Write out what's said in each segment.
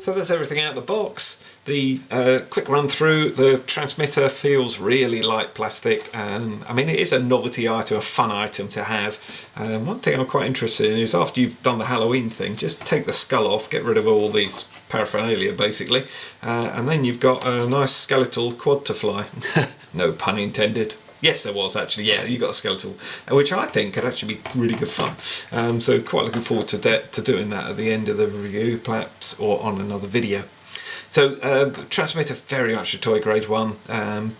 So that's everything out of the box. The quick run through, the transmitter feels really like plastic. I mean, it is a novelty item, a fun item to have. One thing I'm quite interested in is after you've done the Halloween thing, just take the skull off, get rid of all these paraphernalia basically, and then you've got a nice skeletal quad to fly. No pun intended. Yes, there was actually, yeah, you got a skeletal, which I think could actually be really good fun. So quite looking forward to doing that at the end of the review, perhaps, or on another video. So transmitter, very much a toy grade one,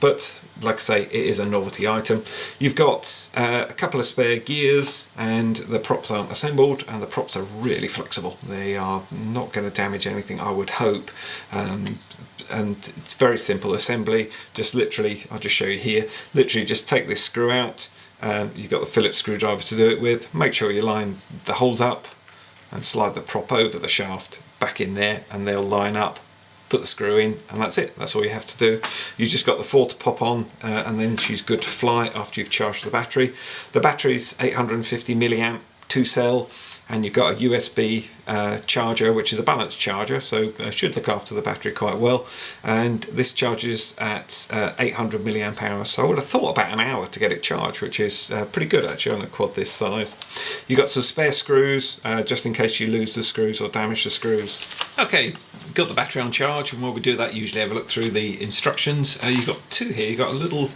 but like I say, it is a novelty item. You've got a couple of spare gears, and the props aren't assembled, and the props are really flexible. They are not going to damage anything, I would hope. And it's very simple assembly. Just literally, I'll just show you here. Literally, just take this screw out. You've got the Phillips screwdriver to do it with. Make sure you line the holes up, and slide the prop over the shaft back in there, and they'll line up. Put the screw in, and that's it. That's all you have to do. You just got the 4 to pop on, and then she's good to fly after you've charged the battery. The battery's 850 milliamp 2-cell, and you've got a USB charger, which is a balanced charger, so should look after the battery quite well. And this charges at 800 milliamp hours, so I would have thought about an hour to get it charged, which is pretty good actually on a quad this size. You've got some spare screws, just in case you lose the screws or damage the screws. Okay, got the battery on charge, and while we do that, usually have a look through the instructions. You've got two here. You've got a little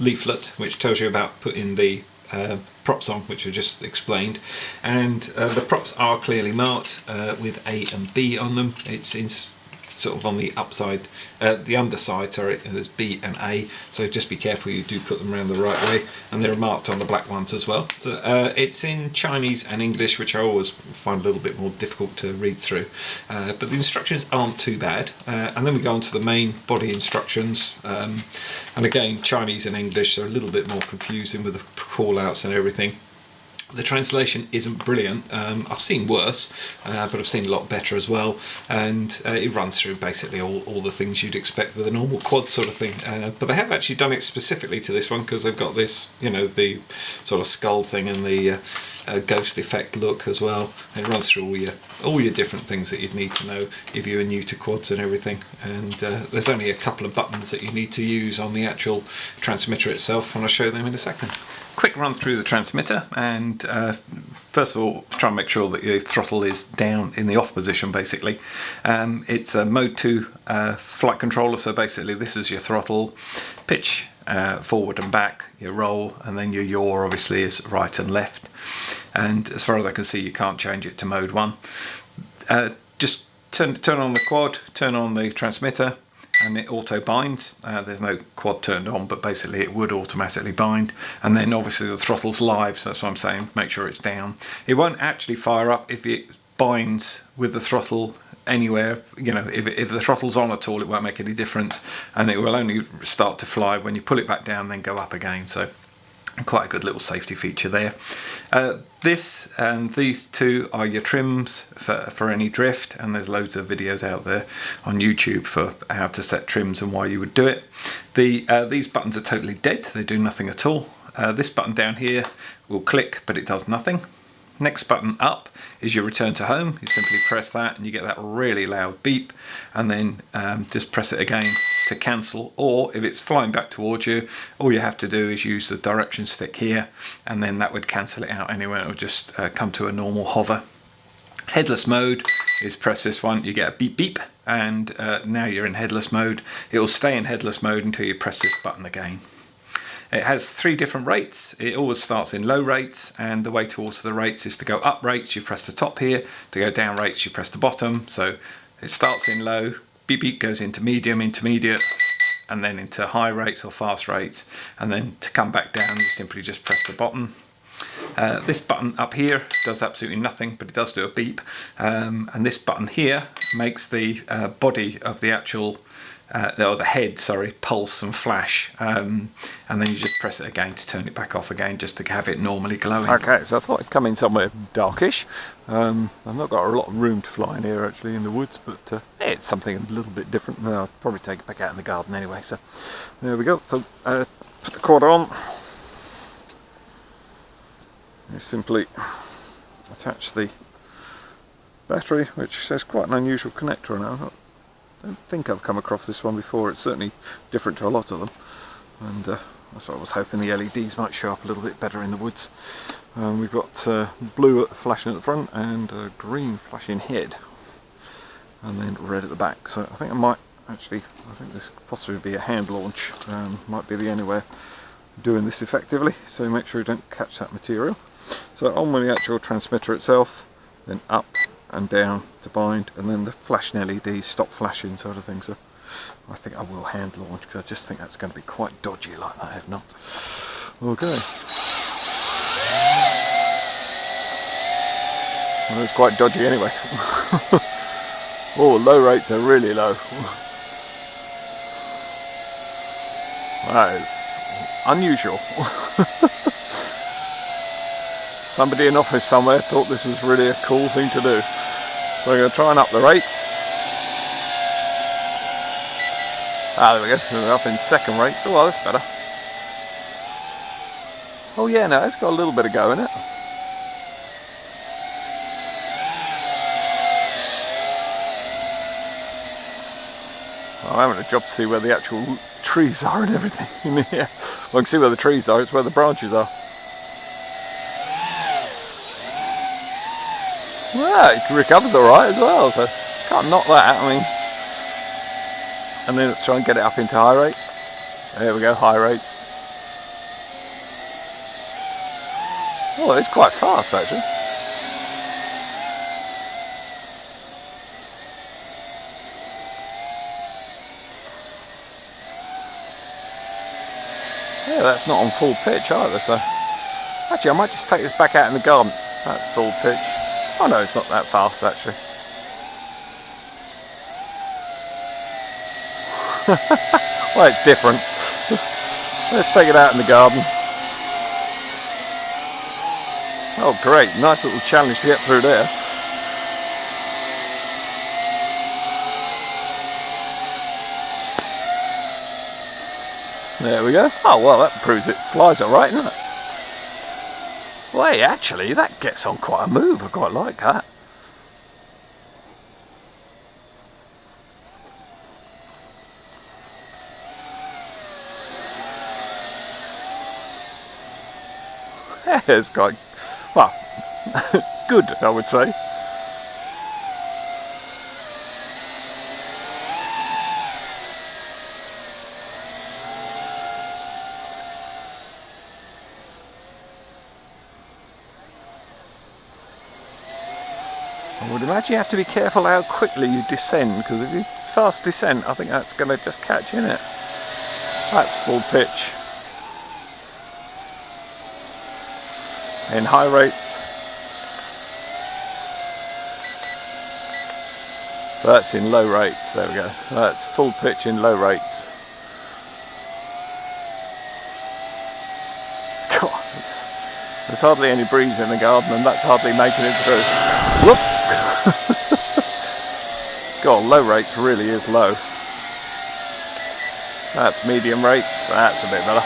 leaflet which tells you about putting the props on, which I just explained, and the props are clearly marked with A and B on them. It's in sort of on the upside, the underside, sorry, there's B and A, so just be careful you do put them around the right way, and they're marked on the black ones as well. So it's in Chinese and English, which I always find a little bit more difficult to read through, but the instructions aren't too bad. And then we go on to the main body instructions, and again Chinese and English, so a little bit more confusing with the call outs and everything. The translation isn't brilliant. I've seen worse, but I've seen a lot better as well, and it runs through basically all the things you'd expect with a normal quad sort of thing, but they have actually done it specifically to this one, because they've got this, you know, the sort of skull thing and the ghost effect look as well. It runs through all your different things that you'd need to know if you're new to quads and everything, and there's only a couple of buttons that you need to use on the actual transmitter itself, and I'll show them in a second. Quick run through the transmitter, and first of all try and make sure that your throttle is down in the off position basically. It's a mode 2 flight controller, so basically this is your throttle, pitch forward and back, your roll, and then your yaw obviously is right and left, and as far as I can see you can't change it to mode 1. Just turn on the quad, turn on the transmitter, and it auto binds. There's no quad turned on, but basically it would automatically bind, and then obviously the throttle's live, so that's what I'm saying, make sure it's down. It won't actually fire up if it binds with the throttle anywhere, you know, if the throttle's on at all it won't make any difference, and it will only start to fly when you pull it back down, then go up again, so quite a good little safety feature there. This and these two are your trims for any drift, and there's loads of videos out there on YouTube for how to set trims and why you would do it. These buttons are totally dead, they do nothing at all. This button down here will click, but it does nothing. Next button up is your return to home. You simply press that and you get that really loud beep, and then just press it again to cancel, or if it's flying back towards you, all you have to do is use the direction stick here, and then that would cancel it out anyway. It will just come to a normal hover. Headless mode is press this one, you get a beep beep, and now you're in headless mode. It will stay in headless mode until you press this button again. It has 3 different rates. It always starts in low rates, and the way to alter the rates is to go up rates, you press the top here. To go down rates, you press the bottom. So it starts in low, beep beep goes into medium, intermediate, and then into high rates or fast rates. And then to come back down, you simply just press the button. This button up here does absolutely nothing, but it does do a beep. And this button here makes the body of the actual or the head, sorry, pulse and flash, and then you just press it again to turn it back off again, just to have it normally glowing. Okay, so I thought I'd come in somewhere darkish. I've not got a lot of room to fly in here actually in the woods, but it's something a little bit different. I'll probably take it back out in the garden anyway, so there we go. So put the quad on, you simply attach the battery, which is quite an unusual connector now. I don't think I've come across this one before. It's certainly different to a lot of them, and that's what I was hoping the LEDs might show up a little bit better in the woods. We've got blue flashing at the front and green flashing head, and then red at the back. So I think I think this could possibly be a hand launch. Might be the only way of doing this effectively, so make sure you don't catch that material. So on with the actual transmitter itself, then up and down to bind, and then the flashing LEDs stop flashing sort of thing. So I think I will hand launch, because I just think that's going to be quite dodgy like that if not. Okay. Well, it's quite dodgy anyway. Oh, low rates are really low. That is unusual. Somebody in office somewhere thought this was really a cool thing to do. So I'm going to try and up the rate. Ah, there we go. We're up in second rate. Oh, well, that's better. Oh yeah, no, it's got a little bit of go in it. I'm having a job to see where the actual trees are and everything in here. Well, I can see where the trees are, it's where the branches are. Well, it recovers alright as well, so can't knock that, I mean. And then let's try and get it up into high rates. There we go, high rates. Oh, it's quite fast actually. Yeah, that's not on full pitch either, so... Actually, I might just take this back out in the garden. That's full pitch. Oh no, it's not that fast actually. Well, it's different. Let's take it out in the garden. Oh great, nice little challenge to get through there. There we go. Oh well, that proves it flies alright, doesn't it? Well, hey, actually, that gets on quite a move. I quite like that. Yeah, it's quite, well, good, I would say. I would imagine you have to be careful how quickly you descend, because if you fast descent, I think that's going to just catch in it. That's full pitch. In high rates. That's in low rates, there we go. That's full pitch in low rates. God, there's hardly any breeze in the garden and that's hardly making it through. Whoops! God, low rates really is low. That's medium rates, that's a bit better.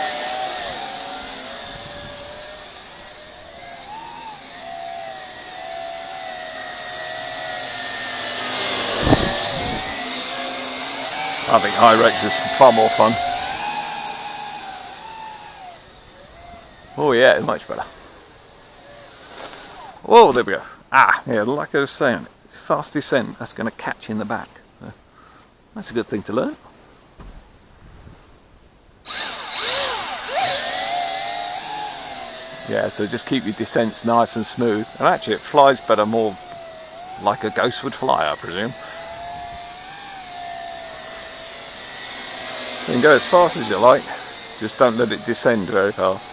I think high rates is far more fun. Oh yeah, much better. Whoa, there we go. Ah, yeah, like I was saying, fast descent, that's going to catch in the back. So that's a good thing to learn. Yeah, so just keep your descents nice and smooth. And actually it flies better, more like a ghost would fly, I presume. You can go as fast as you like, just don't let it descend very fast.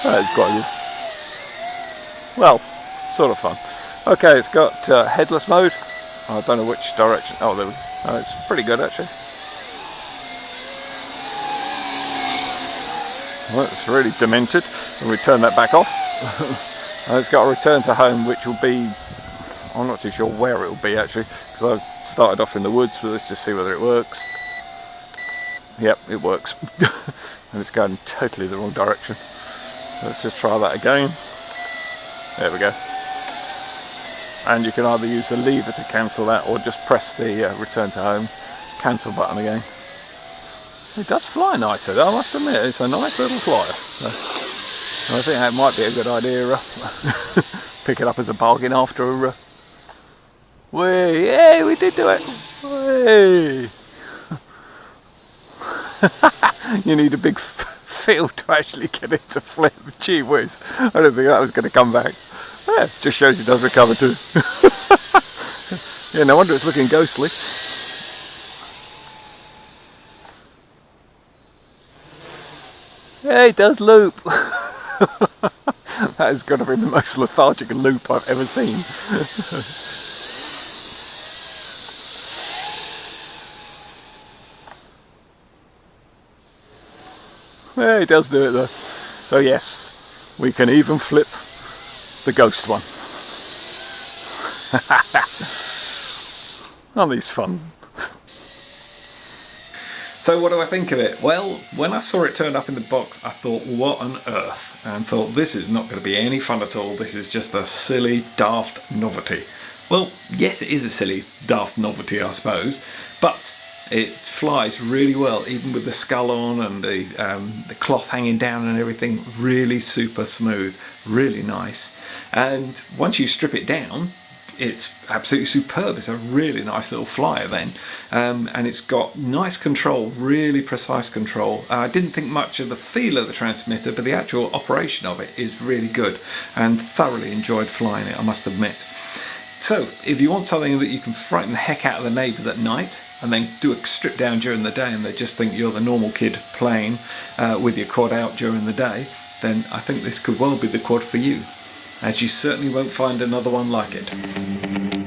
That is quite good. Well, sort of fun. Okay, it's got headless mode. I don't know which direction. Oh, there we go. Oh, it's pretty good actually. Well, it's really demented. And we turn that back off. And it's got a return to home, which will be, I'm not too sure where it will be actually, because I started off in the woods, but let's just see whether it works. Yep, it works. And it's going totally the wrong direction. Let's just try that again. There we go. And you can either use the lever to cancel that or just press the return to home cancel button again. It does fly nicer though, I must admit. It's a nice little flyer. So I think that might be a good idea. Pick it up as a bargain after. Yay, we did do it! Way! You need a big field to actually get it to flip. Gee whiz, I don't think that was going to come back. Yeah, just shows it does recover too. Yeah, no wonder it's looking ghostly. Yeah, it does loop. That has got to be the most lethargic loop I've ever seen. Yeah, it does do it though. So yes, we can even flip the ghost one. Aren't these fun? So what do I think of it? Well, when I saw it turned up in the box, I thought, what on earth? And thought, this is not going to be any fun at all. This is just a silly, daft novelty. Well, yes, it is a silly, daft novelty, I suppose, but it flies really well, even with the skull on and the cloth hanging down and everything. Really super smooth, really nice. And once you strip it down, it's absolutely superb. It's a really nice little flyer then, and it's got nice control, really precise control. I didn't think much of the feel of the transmitter, but the actual operation of it is really good, and thoroughly enjoyed flying it, I must admit. So if you want something that you can frighten the heck out of the neighbours at night, and then do a strip down during the day and they just think you're the normal kid playing with your quad out during the day, then I think this could well be the quad for you, as you certainly won't find another one like it.